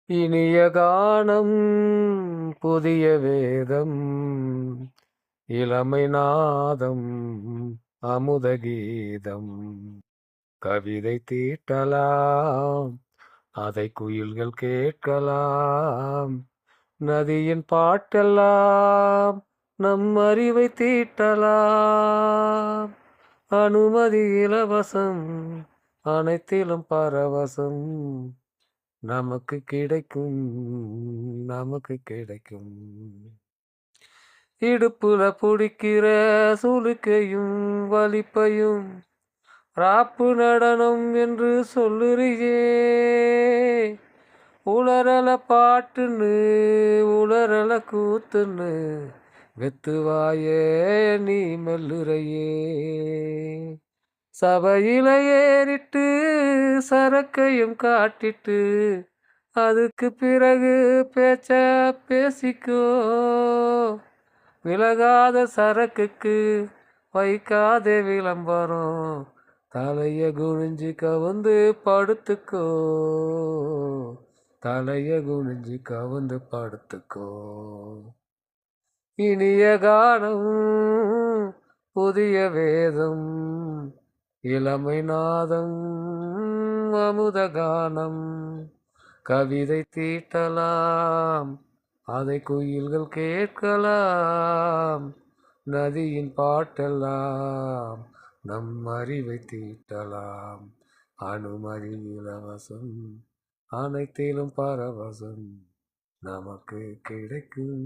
இனிய கானம் புதிய வேதம் இளமை நாதம் அமுத கீதம் கவிதை தீட்டலாம் அதை குயில்கள் கேட்கலாம் நதியின் பாட்டெல்லாம் நம் அறிவை தீட்டலாம் அனுமதி இலவசம் அனைத்திலும் பரவசம் நமக்கு கிடைக்கும் நமக்கு கிடைக்கும் இடுப்புல பிடிக்கிற சுளுக்கையும் வலிப்பையும் ராப்பு நடனம் என்று சொல்லுறியே உளறல பாட்டுன்னு உளறல கூத்துன்னு வெத்துவாயே நீ மெல்லுறையே சபையில ஏறிட்டு சரக்கையும் காட்டிட்டு அதுக்கு பிறகு பேச்ச பேசிக்கோ விலகாத சரக்குக்கு வைக்காத விளம்பரம் தலைய குனிஞ்சு கவுந்து படுத்துக்கோ தலைய குனிஞ்சு கவுந்து படுத்துக்கோ இனிய கானம் புதிய வேதம் இளமை நாதம் அமுத கானம் கவிதை தீட்டலாம் அதை குயில்கள் கேட்கலாம் நதியின் பாட்டெல்லாம் நம் அறிவை தீட்டலாம் அனுமதி இலவசம் அனைத்திலும் பரவசம் நமக்கு கிடைக்கும்